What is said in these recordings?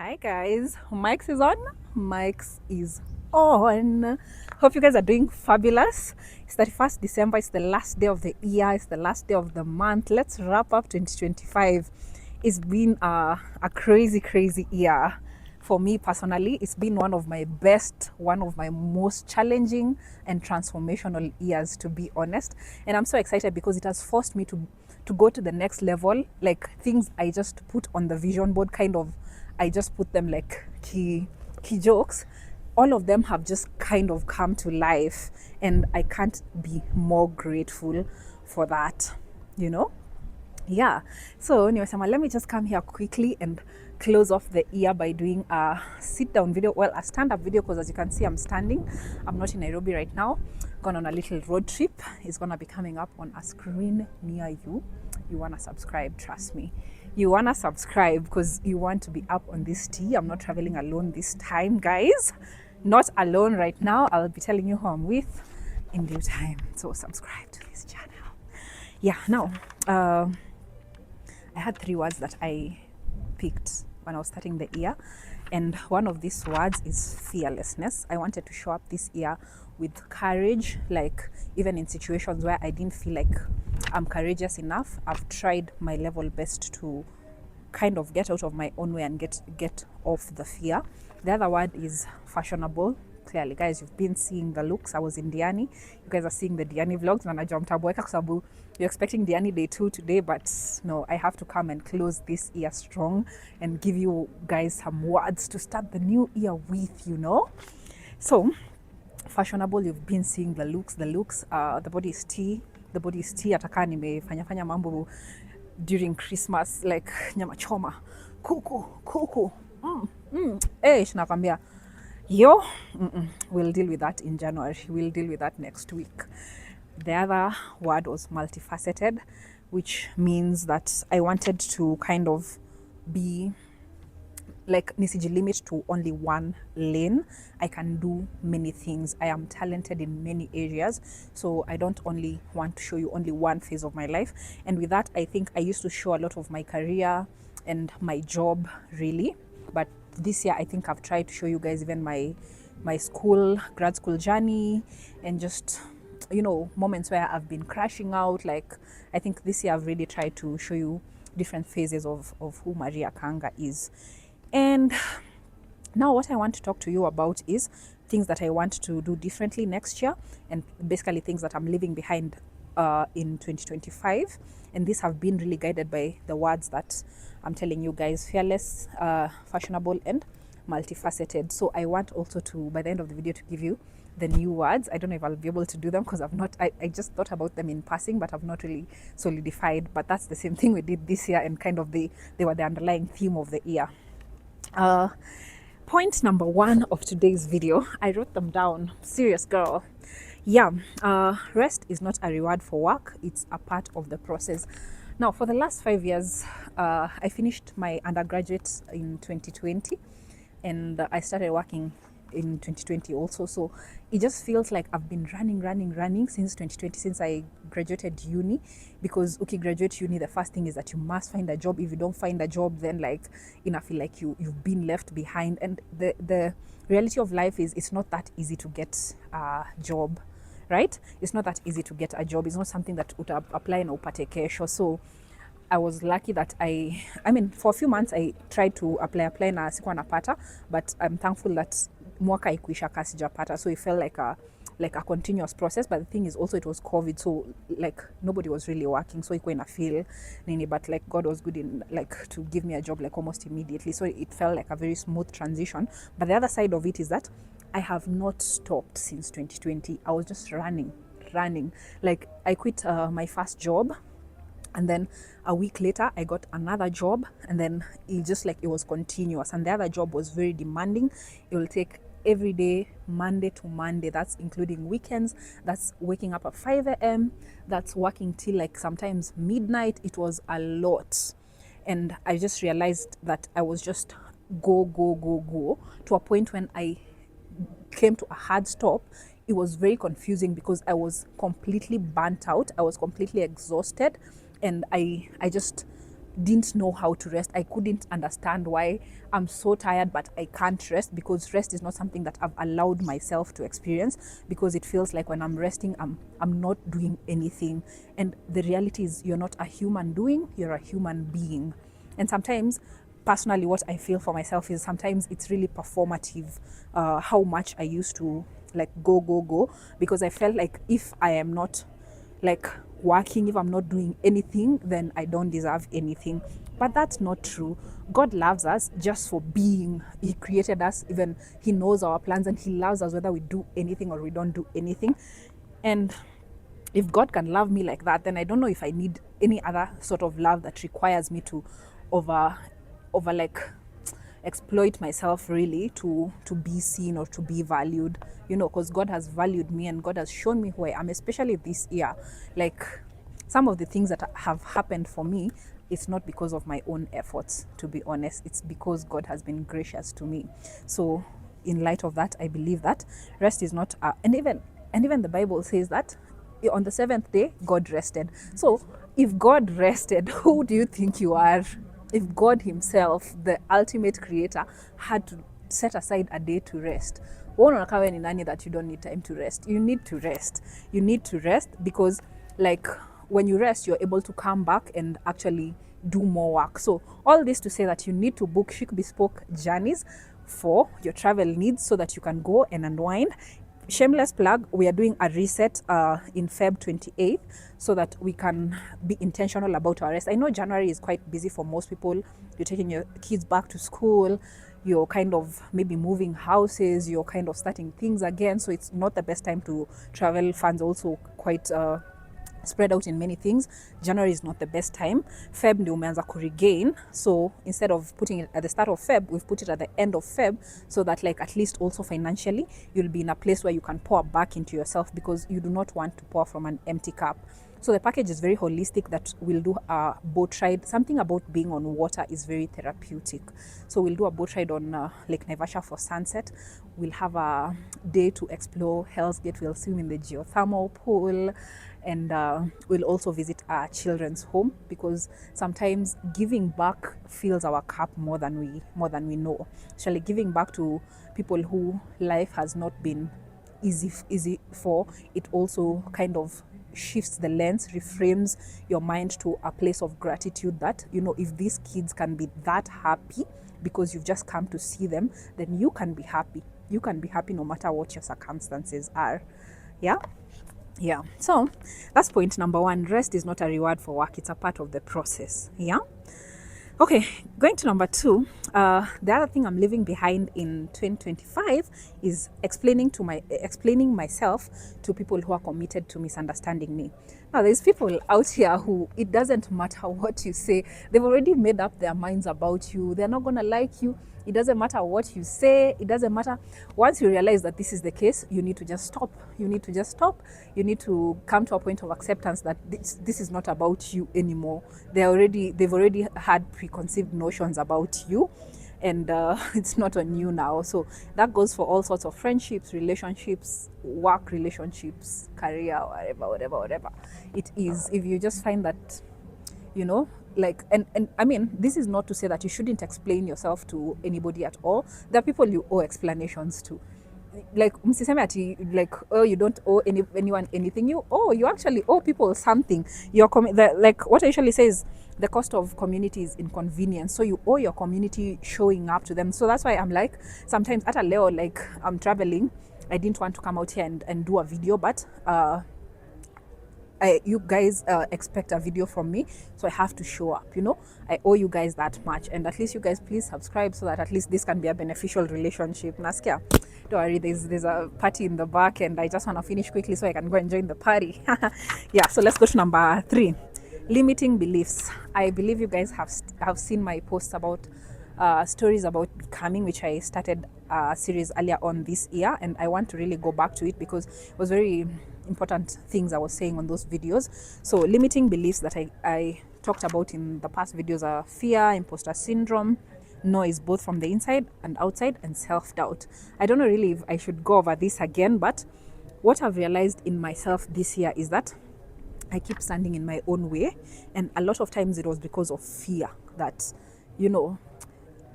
Hi guys, Mike's is on. Mike's is on. Hope you guys are doing fabulous. It's 31st December. It's the last day of the year. It's the last day of the month. Let's wrap up 2025. It's been a crazy year for me personally. It's been one of my best, one of my most challenging and transformational years, to be honest. And I'm so excited because it has forced me to go to the next level. Like things I just put on the vision board, kind of, I just put them like key jokes. All of them have just kind of come to life, and I can't be more grateful for that, you know? Yeah. So nimesema let me just come here quickly and close off the year by doing a sit down video, well, a stand up video, because as you can see I'm standing. I'm not in Nairobi right now. Gone on a little road trip. It's gonna be coming up on a screen near you. You wanna subscribe, trust me. You wanna subscribe because you want to be up on this tea. I'm not traveling alone this time, guys. Not alone right now. I'll be telling you who I'm with in due time. So subscribe to this channel. Yeah, now I had 3 words that I picked when I was starting the year, and one of these words is fearlessness. I wanted to show up this year with courage, like even in situations where I didn't feel like I'm courageous enough. I've tried my level best to kind of get out of my own way and get off the fear. The other word is fashionable. Clearly, guys, you've been seeing the looks. I was in Diani. You guys are seeing the Diani vlogs. Na najua mtaboeka kwa sababu you're expecting Diani day 2 today, but no, I have to come and close this year strong and give you guys some words to start the new year with, you know. So, fashionable, you've been seeing the looks. The body is tea. The body is tea. Ataka nimefanya mambo during Christmas, like nyama choma, kuku. Nakwambia yo, we'll deal with that in January. We'll deal with that next week. The other word was multifaceted, which means that I wanted to kind of be like nisijilimit to only one lane. I can do many things. I am talented in many areas, so I don't only want to show you only one phase of my life. And with that, I think I used to show a lot of my career and my job, really. But this year I think I've tried to show you guys even my grad school journey, and just, you know, moments where I've been crashing out. Like, I think this year I've really tried to show you different phases of who Maria Kanga is. And now what I want to talk to you about is things that I want to do differently next year, and basically things that I'm leaving behind in 2025. And these have been really guided by the words that I'm telling you guys: fearless, fashionable, and multifaceted. So I want also to, by the end of the video, to give you the new words. I don't know if I'll be able to do them because I just thought about them in passing, but I've not really solidified. But that's the same thing we did this year, and kind of they were the underlying theme of the year. Point number 1 of today's video, I wrote them down. Serious girl. Yeah, rest is not a reward for work. It's a part of the process. Now, for the last 5 years, I finished my undergraduate in 2020, and I started working in 2020 also. So it just feels like I've been running since 2020, since I graduated uni. Because graduate uni, the first thing is that you must find a job. If you don't find a job, then like, I feel like you've been left behind. And the reality of life is it's not that easy to get a job, right? It's not that easy to get a job. It's not something that would apply in upate kesho. So I was lucky that I mean, for a few months I tried to apply na sikuwa napata, but I'm thankful that mwaka ikuisha kasi japata. So it felt like a continuous process. But the thing is also, it was COVID, so like nobody was really working, so ikuwa ina feel nini. But like God was good in like to give me a job like almost immediately, so it felt like a very smooth transition. But the other side of it is that I have not stopped since 2020. I was just running. Like, I quit my first job, and then a week later I got another job, and then it was continuous. And the other job was very demanding. It will take every day, Monday to Monday. That's including weekends. That's waking up at 5 a.m. That's working till like sometimes midnight. It was a lot. And I just realized that I was just go to a point when I came to a hard stop. It was very confusing because I was completely burnt out. I was completely exhausted, and I just didn't know how to rest. I couldn't understand why I'm so tired but I can't rest, because rest is not something that I've allowed myself to experience, because it feels like when I'm resting, I'm not doing anything. And the reality is, you're not a human doing, you're a human being. And sometimes, personally, what I feel for myself is sometimes it's really performative, how much I used to like go, because I felt like if I am not like working, if I'm not doing anything, then I don't deserve anything. But that's not true. God loves us just for being. He created us, even He knows our plans, and He loves us whether we do anything or we don't do anything. And if God can love me like that, then I don't know if I need any other sort of love that requires me to over like exploit myself really to be seen or to be valued, because God has valued me and God has shown me who I am, especially this year. Like, some of the things that have happened for me, it's not because of my own efforts, to be honest. It's because God has been gracious to me. So in light of that, I believe that rest is not and even the Bible says that on the seventh day God rested. So if God rested, who do you think you are? If God Himself, the ultimate creator, had to set aside a day to rest, unaona ni nani that you don't need time to rest? You need to rest. You need to rest because, like, when you rest, you're able to come back and actually do more work. So all this to say that you need to book Chic bespoke journeys for your travel needs so that you can go and unwind. Shameless plug, we are doing a reset in Feb 28th so that we can be intentional about our rest. I know January is quite busy for most people. You're taking your kids back to school, you're kind of maybe moving houses, you're kind of starting things again, so it's not the best time to travel. Funds also quite spread out in many things. January is not the best time. Feb ndio umeanza kuregain, so instead of putting it at the start of Feb, we've put it at the end of Feb, so that like at least also financially you'll be in a place where you can pour back into yourself, because you do not want to pour from an empty cup. So the package is very holistic, that we'll do a boat ride. Something about being on water is very therapeutic. So we'll do a boat ride on Lake Naivasha for sunset. We'll have a day to explore Hell's Gate. We'll swim in the geothermal pool, and we'll also visit our children's home, because sometimes giving back fills our cup more than we know. Actually, giving back to people who life has not been easy for, it also kind of shifts the lens, reframes your mind to a place of gratitude, that if these kids can be that happy because you've just come to see them, then you can be happy. You can be happy no matter what your circumstances are. Yeah, so that's point number one. Rest is not a reward for work, it's a part of the process. Okay, going to number two. The other thing I'm leaving behind in 2025 is explaining myself to people who are committed to misunderstanding me. Now, there's people out here who, it doesn't matter what you say, they've already made up their minds about you. They're not gonna like you. It doesn't matter what you say. It doesn't matter. Once you realize that this is the case, you need to just stop. You need to come to a point of acceptance that this is not about you anymore. They've already had preconceived notions about you, and it's not on you now. So that goes for all sorts of friendships, relationships, work relationships, career, whatever it is. If you just find that, like, and I mean, this is not to say that you shouldn't explain yourself to anybody at all. There are people you owe explanations to. Like, msiseme ati, like, oh, you don't owe anyone anything. You actually owe people something. Like, what I usually say is, the cost of community is inconvenience. So you owe your community showing up to them. So that's why I'm like, sometimes at a level, like, I'm traveling, I didn't want to come out here and do a video, but you guys expect a video from me, so I have to show up. I owe you guys that much, and at least you guys please subscribe, so that at least this can be a beneficial relationship. Naskia, don't worry, there's a party in the back, and I just want to finish quickly so I can go and join the party. Yeah, so let's go to number 3. Limiting beliefs. I believe you guys have seen my posts about stories about becoming, which I started a series earlier on this year, and I want to really go back to it because it was very important things I was saying on those videos. So limiting beliefs that I talked about in the past videos are fear, imposter syndrome, noise, both from the inside and outside, and self-doubt. I don't know really if I should go over this again, but what I've realized in myself this year is that I keep standing in my own way. And a lot of times it was because of fear that, you know,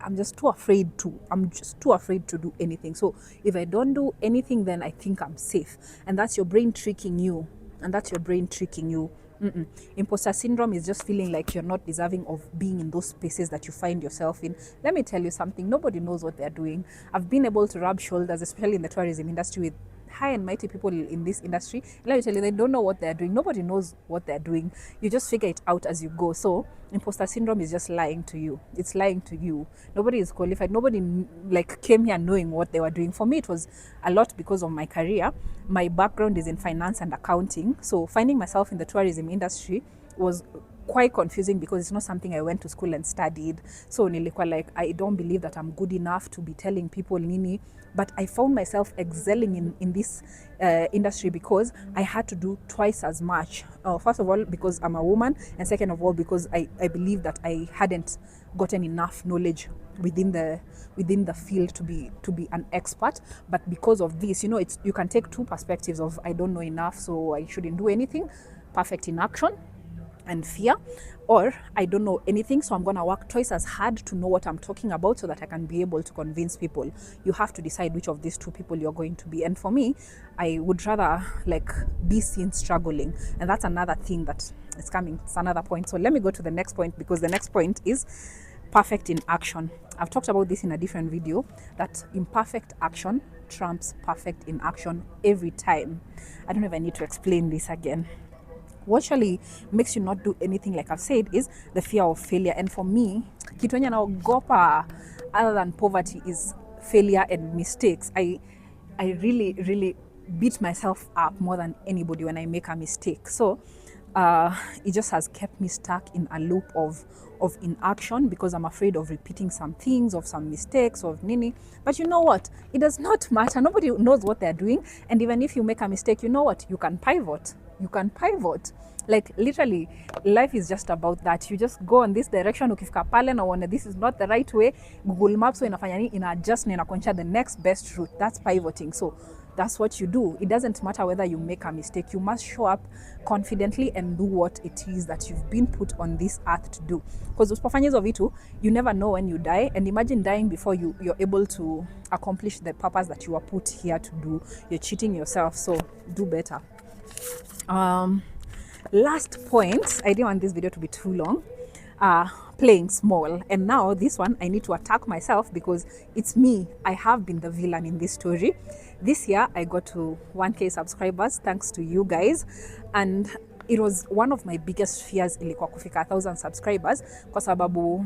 I'm just too afraid to do anything. So if I don't do anything, then I think I'm safe. And that's your brain tricking you. Mm-mm. Imposter syndrome is just feeling like you're not deserving of being in those spaces that you find yourself in. Let me tell you something, nobody knows what they're doing. I've been able to rub shoulders, especially in the tourism industry, with high and mighty people in this industry. Let me tell you, they don't know what they're doing. Nobody knows what they're doing. You just figure it out as you go. So imposter syndrome is just lying to you. It's lying to you. Nobody is qualified. Nobody like came here knowing what they were doing. For me, it was a lot because of my career. My background is in finance and accounting. So finding myself in the tourism industry was quite confusing because it's not something I went to school and studied. So nilikuwa like, I don't believe that I'm good enough to be telling people nini. But I found myself excelling in this industry because I had to do twice as much. First of all, because I'm a woman, and second of all, because I believe that I hadn't gotten enough knowledge within the field to be an expert. But because of this, you know, you can take two perspectives of I don't know enough, so I shouldn't do anything. Perfect in action and fear, or I don't know anything, so I'm going to work twice as hard to know what I'm talking about so that I can be able to convince people. You have to decide which of these two people you're going to be. And for me, I would rather like be seen struggling. And that's another thing that is coming. It's another point. So let me go to the next point, because the next point is perfect in action. I've talked about this in a different video, that imperfect action trumps perfect in action every time. I don't know if I need to explain this again. What actually makes you not do anything, like I've said, is the fear of failure. And for me, kitu yenye naogopa other than poverty is failure and mistakes. I really beat myself up more than anybody when I make a mistake. So it just has kept me stuck in a loop of inaction, because I'm afraid of repeating some things, of some mistakes, of nini. But you know what? It does not matter. Nobody knows what they're doing. And even if you make a mistake, you know what? You can pivot. Like literally, life is just about that. You just go in this direction, ukifika pale na uone this is not the right way, Google Maps inafanya nini, ina adjust na inakuonyesha the next best route. That's pivoting. So that's what you do. It doesn't matter whether you make a mistake. You must show up confidently and do what it is that you've been put on this earth to do. Because usipofanya hizo vitu, you never know when you die. And imagine dying before you're able to accomplish the purpose that you were put here to do. You're cheating yourself. So do better. Last point, I didn't want this video to be too long. Playing small. And now this one, I need to attack myself because it's me. I have been the villain in this story. This year, I got to 1K subscribers thanks to you guys. And it was one of my biggest fears, ilikuwa kufika 1,000 subscribers, kwa sababu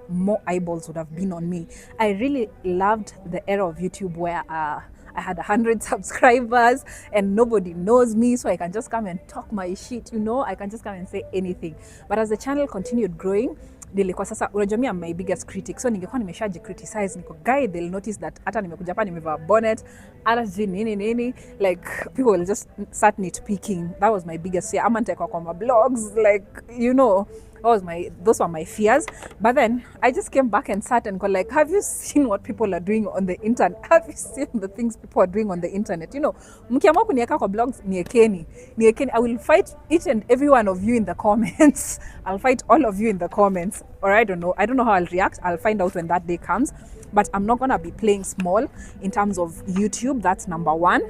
more eyeballs would have been on me. I really loved the era of YouTube where I had 100 subscribers and nobody knows me, so I can just come and talk my shit, you know, I can just come and say anything. But as the channel continued growing, nilikuwa sasa, unajua mimi, I'm my biggest critic, so ningekuwa nimeshaji criticize, niko guy, they'll notice that hata nimekuja hapa nimevaa bonnet, hata nini, like people will just start nitpicking. That was my biggest fear. Ama nitakuwa kwa my blogs, like, you know, those were my fears. But then I just came back and sat and go like, have you seen what people are doing on the internet? Have you seen the things people are doing on the internet? You know, mkiamua kuniweka kwa blogs, niekeni. I will fight each and every one of you in the comments. I'll fight all of you in the comments. Or I don't know how I'll react. I'll find out when that day comes. But I'm not gonna be playing small in terms of YouTube. That's number one.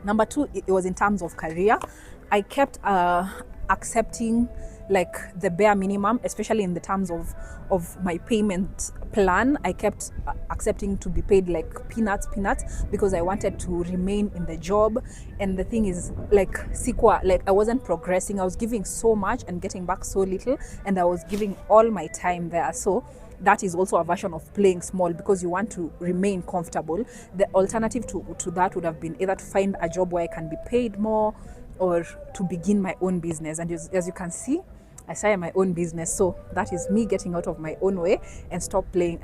Number two, it was in terms of career. I kept accepting like the bare minimum, especially in the terms of my payment plan. I kept accepting to be paid like peanuts because I wanted to remain in the job. And the thing is, like I wasn't progressing. I was giving so much and getting back so little, and I was giving all my time there. So that is also a version of playing small, because you want to remain comfortable. The alternative to that would have been either to find a job where I can be paid more, or to begin my own business. And as you can see, I started my own business. So that is me getting out of my own way and stop playing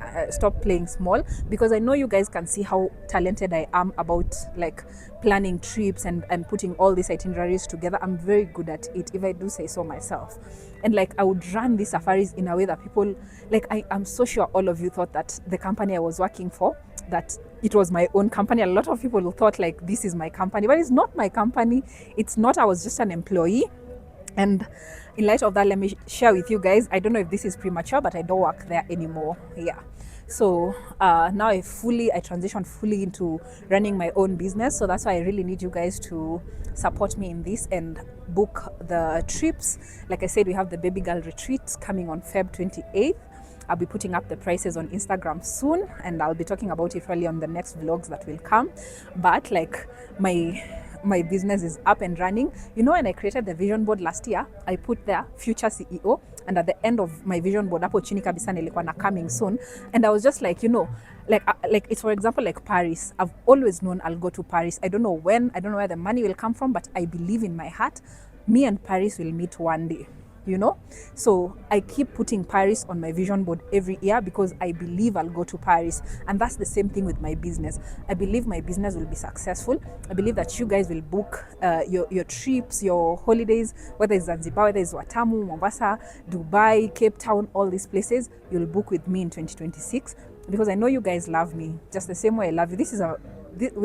small, because I know you guys can see how talented I am about like planning trips and putting all these itineraries together. I'm very good at it, if I do say so myself. And like I would run these safaris in a way that people, like I'm so sure all of you thought that the company I was working for, that it was my own company. A lot of people thought like this is my company, but it's not my company. It's not. I was just an employee. And in light of that, let me share with you guys, I don't know if this is premature, but I don't work there anymore. Yeah. So now I transitioned fully into running my own business. So that's why I really need you guys to support me in this and book the trips. Like I said, we have the baby girl retreat coming on Feb 28th. I'll be putting up the prices on Instagram soon, and I'll be talking about it really on the next vlogs that will come. But like my business is up and running. You know, when I created the vision board last year, I put there future CEO, and at the end of my vision board hapo chini kabisa nilikuwa na coming soon, and I was just like, you know, like it's, for example, like Paris. I've always known I'll go to Paris. I don't know when, I don't know where the money will come from, but I believe in my heart me and Paris will meet one day, you know. So I keep putting Paris on my vision board every year because I believe I'll go to Paris. And that's the same thing with my business. I believe my business will be successful. I believe that you guys will book your trips, your holidays, whether it's Zanzibar, whether it's Watamu, Mombasa, Dubai, Cape Town, all these places, you'll book with me in 2026 because I know you guys love me just the same way I love you.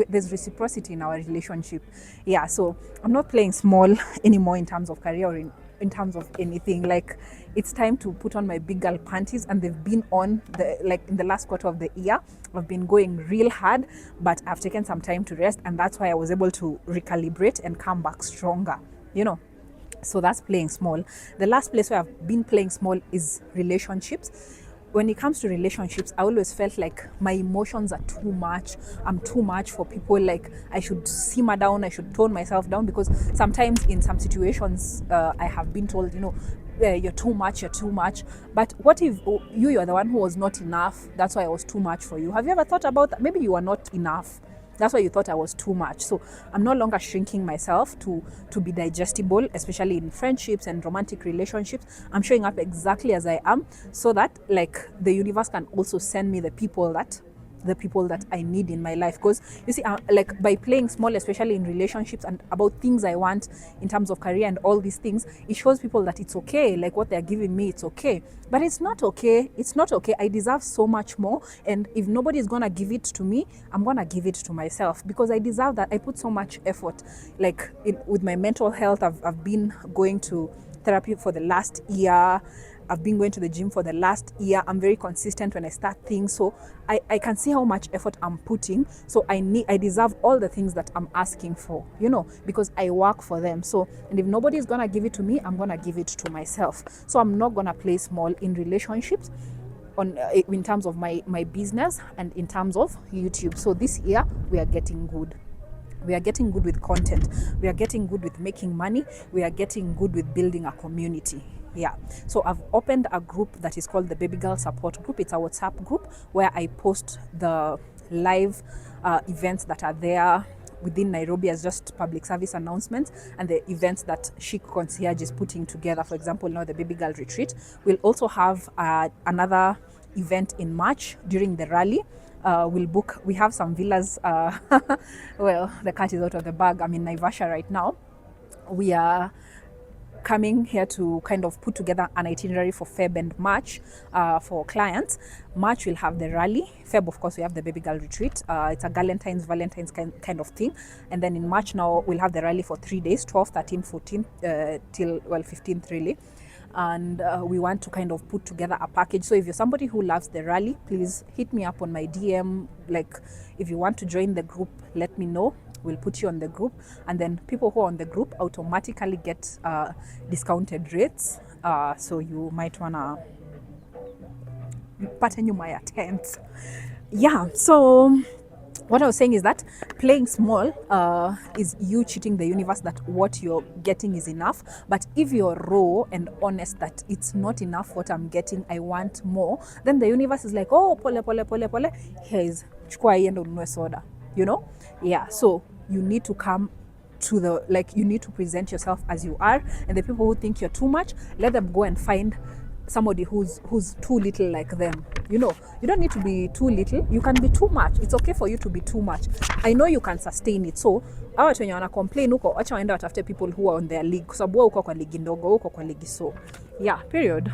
There's reciprocity in our relationship. Yeah, so I'm not playing small anymore in terms of career or in terms of anything. Like, it's time to put on my big girl panties, and they've been on in the last quarter of the year. I've been going real hard, but I've taken some time to rest, and that's why I was able to recalibrate and come back stronger, you know. So that's playing small. The last place where I've been playing small is relationships. When it comes to relationships, I always felt like my emotions are too much. I'm too much for people. Like, I should simmer down, I should tone myself down, because sometimes in some situations I have been told, you know, you're too much. But what if you're the one who was not enough? That's why I was too much for you. Have you ever thought about that? Maybe you are not enough. That's why you thought I was too much. So I'm no longer shrinking myself to be digestible, especially in friendships and romantic relationships. I'm showing up exactly as I am, so that like the universe can also send me the people that I need in my life. Because you see, like, by playing small, especially in relationships and about things I want in terms of career and all these things, it shows people that it's okay. Like, what they're giving me, it's okay. But it's not okay. I deserve so much more, and if nobody is gonna give it to me, I'm gonna give it to myself, because I deserve that. I put so much effort. Like, with my mental health, I've been going to therapy for the last year. I've been going to the gym for the last year. I'm very consistent when I start things. So I can see how much effort I'm putting. So I deserve all the things that I'm asking for, you know, because I work for them. So, and if nobody is going to give it to me, I'm going to give it to myself. So I'm not going to play small in relationships, in terms of my business and in terms of YouTube. So this year we are getting good. We are getting good with content. We are getting good with making money. We are getting good with building a community. Yeah. So I've opened a group that is called the Baby Girl Support Group. It's a WhatsApp group where I post the live events that are there within Nairobi as just public service announcements, and the events that Chic Concierge is putting together. For example, now the Baby Girl Retreat. We'll also have another event in March during the rally. We have some villas. Well, the cat is out of the bag. I'm in Naivasha right now. We are coming here to kind of put together an itinerary for Feb and March for clients. March we'll have the rally. Feb, of course, we have the Baby Girl Retreat. It's a Valentine's kind of thing. And then in March now we'll have the rally for 3 days, 12th, 13th, 14th, till 15th really. And we want to kind of put together a package. So if you're somebody who loves the rally, please hit me up on my DM. Like, if you want to join the group, let me know. We'll put you on the group, and then people who are on the group automatically get discounted rates. So you might wanna pattern you my attempt. Yeah. So what I was saying is that playing small is you cheating the universe that what you're getting is enough. But if you're raw and honest that it's not enough what I'm getting, I want more, then the universe is like, oh, pole, here's chukua hii enda ununue soda, you know? Yeah, so you need to come to you need to present yourself as you are, and the people who think you're too much, let them go and find somebody who's too little like them. You know, you don't need to be too little. You can be too much. It's okay for you to be too much. I know you can sustain it. So hawa watu wenye wana complain huko, acha waende watafute people who are on their league, kwa sababu uko kwa ligi ndogo, uko kwa ligi. So yeah, period.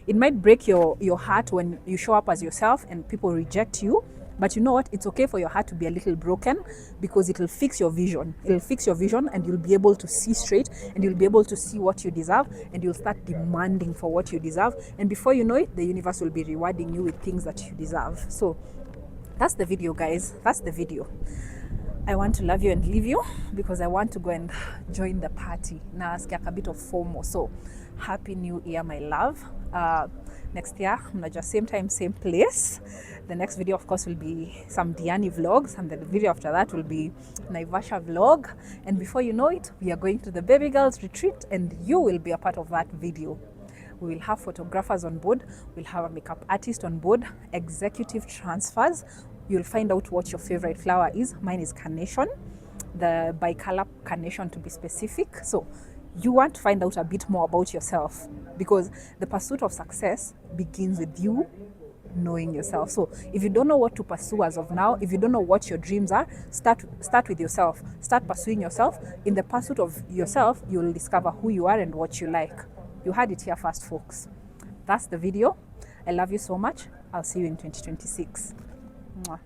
It might break your heart when you show up as yourself and people reject you, But you know what? It's okay for your heart to be a little broken, because it'll fix your vision. It'll fix your vision, and you'll be able to see straight, and you'll be able to see what you deserve, and you'll start demanding for what you deserve. And before you know it, the universe will be rewarding you with things that you deserve. So that's the video, guys. That's the video. I want to love you and leave you, because I want to go and join the party. Now, ask a bit of FOMO. So, Happy New Year, my love. Next year, just same time, same place. The next video, of course, will be some Diani vlogs, and the video after that will be Naivasha vlog. And before you know it, we are going to the baby girls retreat, and you will be a part of that video. We will have photographers on board. We'll have a makeup artist on board, executive transfers. You'll find out what your favorite flower is. Mine is carnation, the bicolor carnation to be specific. So you want to find out a bit more about yourself, because the pursuit of success begins with you knowing yourself. So if you don't know what to pursue as of now, if you don't know what your dreams are, start with yourself. Start pursuing yourself. In the pursuit of yourself, you'll discover who you are and what you like. You heard it here first, folks. That's the video. I love you so much. I'll see you in 2026. Mwah.